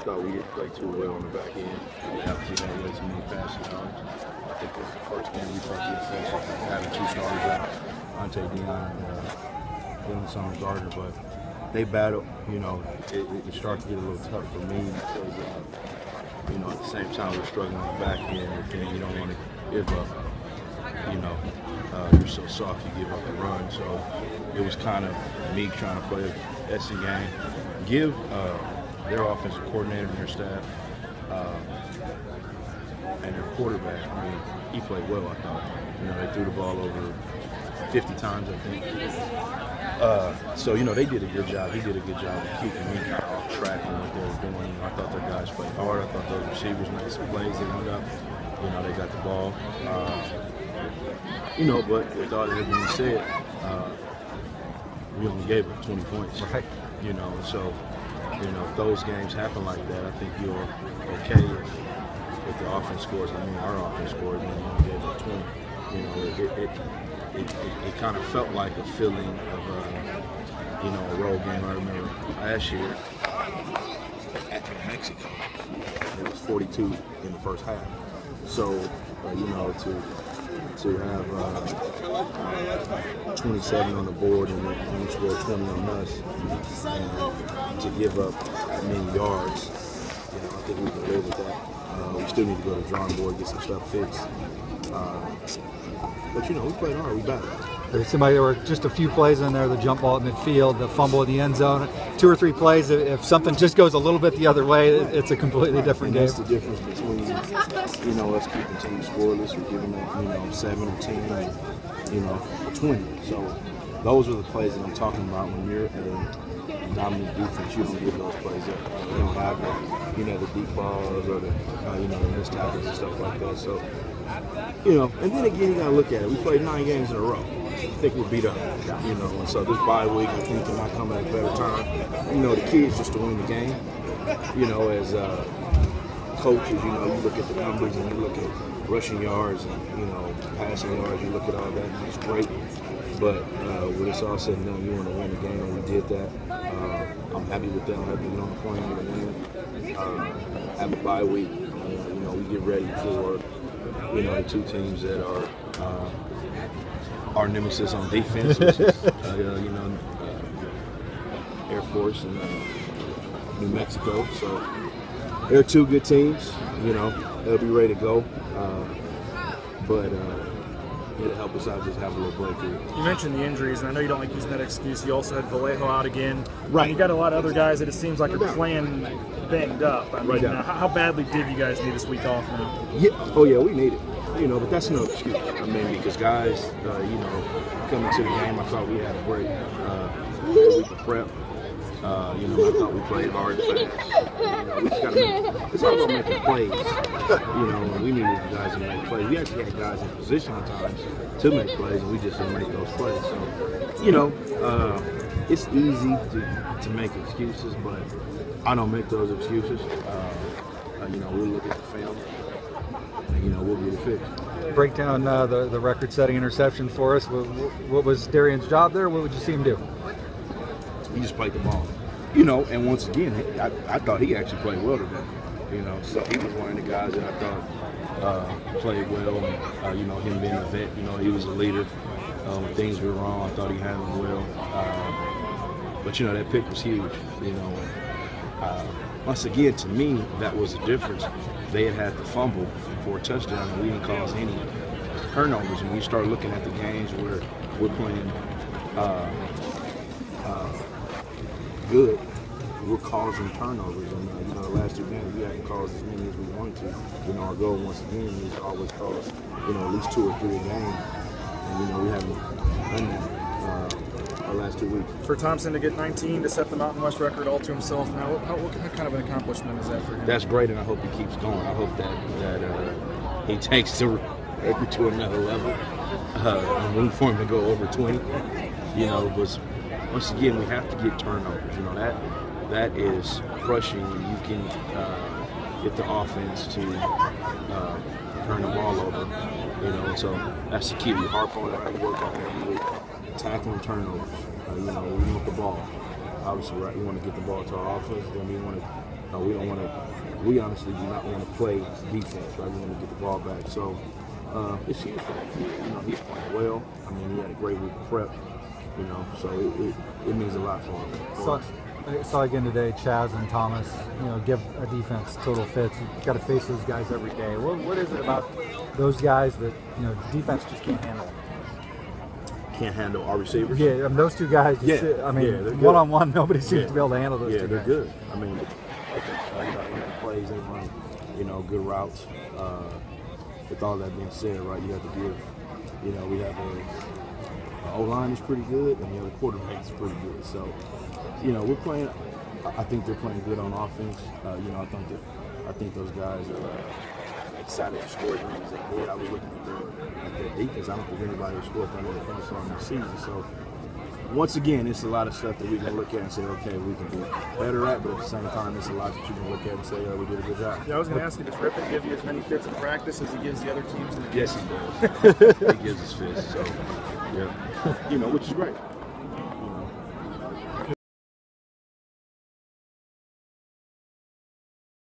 thought we didn't play too well on the back end. After we had way too many passing yards. I think this is the first game we felt the effects of having two starters out, Ante Dion and Dylan Summers Gardner, but they battled. You know, it started to get a little tough for me because, you know, at the same time we're struggling on the back end, but then you don't want to give up. You know, you're so soft, you give up the run. So it was kind of me trying to play a essay game, give their offensive coordinator and their staff and their quarterback. I mean, he played well, I thought. You know, they threw the ball over 50 times, I think. So, you know, they did a good job. He did a good job of keeping me kind of off track on what they were doing. You know, I thought their guys played hard. I thought those receivers made some plays. They went up. You know, they got the ball. You know, but with all that being said, we only gave up 20 points. Right. You know, so, you know, if those games happen like that, I think you're okay if the offense scores. I mean, our offense scored, and we only gave up 20. You know, it kind of felt like a feeling of, you know, a road game. I remember last year at New Mexico, it was 42 in the first half. So, you know, to have 27 on the board and then you score 20 on us, and to give up that many yards, you know, I think we can live with that. We still need to go to the drawing board, get some stuff fixed. But, you know, we played hard, we battled. There were just a few plays in there, the jump ball at midfield, the fumble in the end zone, 2 or 3 plays. If something just goes a little bit the other way, it's a completely different game. That's the difference between, you know, us keeping teams scoreless or giving them, you know, 7 or 10 and, you know, 20. So those are the plays that I'm talking about. When you're a dominant defense, you don't give those plays up. You don't have the, you know, the deep balls or the, you know, the missed tackles and stuff like that. So, you know, and then again, you got to look at it. We played 9 games in a row. I think we're beat up, you know, and so this bye week, I think, cannot come at a better time. You know, the key is just to win the game. You know, as coaches, you know, you look at the numbers and you look at rushing yards and, you know, passing yards, you look at all that, and it's great. But when it's all said and done, you want to win the game, and we did that. I'm happy with that. I'm happy to get on the plane with a win. Have a bye week. You know, we get ready for, you know, the 2 teams that are our nemesis on defense, which is, you know, Air Force and New Mexico. So they're 2 good teams. You know, they'll be ready to go. But it'll help us out just have a little break here. You mentioned the injuries, and I know you don't like using that excuse. You also had Vallejo out again. Right. You got a lot of other guys that it seems like are playing banged up. I mean, how badly did you guys need this week off now? Yeah. Oh, yeah, we need it. You know, but that's no excuse. I mean, because guys, you know, coming to the game, I thought we had a great week of prep. You know, I thought we played hard and fast. You know, we just gotta it's all about making plays. You know, and we needed the guys to make plays. We actually had guys in position at times to make plays, and we just didn't make those plays. So, you know, it's easy to make excuses, but I don't make those excuses. You know, we'll look at the film. You know, we'll get it fixed. Break down the record-setting interception for us. What was Darian's job there? What would you see him do? He just played the ball. You know, and once again, I thought he actually played well today. You know, so he was one of the guys that I thought played well. And, you know, him being a vet, you know, he was a leader. When things were wrong, I thought he handled well. But, you know, that pick was huge. You know, once again, to me, that was the difference. They had the fumble for a touchdown, and we didn't cause any turnovers. And we start looking at the games where we're playing good, we're causing turnovers. And you know, the last 2 games we haven't caused as many as we wanted to. You know, our goal once again is to always cause, you know, at least 2 or 3 a game. And you know, we haven't done that our last 2 weeks. For Thompson to get 19 to set the Mountain West record all to himself now, what kind of an accomplishment is that for him? That's great, and I hope he keeps going. I hope that he takes to another level. I'm rooting for him to go over 20. You know, but once again, we have to get turnovers. You know, that is crushing when you can get the offense to turn the ball over. You know, so that's the key. We harp on it, we work on it every week. Tackling turnovers. You know, we want the ball. Obviously, right? We want to get the ball to our offense. Then we want to No, we don't want to. We honestly do not want to play defense, right? We want to get the ball back. So it's huge for that kid. You know, he's playing well. I mean, he had a great week of prep. You know, so it means a lot for him. I saw again today, Chaz and Thomas, you know, give a defense total fits. You've got to face those guys every day. What is it about those guys that, you know, defense just can't handle? Can't handle our receivers? Yeah, I mean, those two guys, one-on-one, nobody seems to be able to handle those two guys. Yeah, they're good. I mean, they make plays, they run, you know, good routes. With all that being said, right, you have to give, you know, we have the O-line is pretty good, and the other quarterback is pretty good. So, you know, we're playing. I think they're playing good on offense. You know, I think those guys are excited to score as many as they did. I was looking at their defense. I don't think anybody has scored 300 points on the season. So, once again, it's a lot of stuff that we can look at and say, okay, we can do better at. But at the same time, it's a lot that you can look at and say, oh, we did a good job. Yeah, I was going to ask you, does Rippon give you as many fits in practice as he gives the other teams in the game? Yes, he does. He gives us fits. So, yeah, you know, which is great.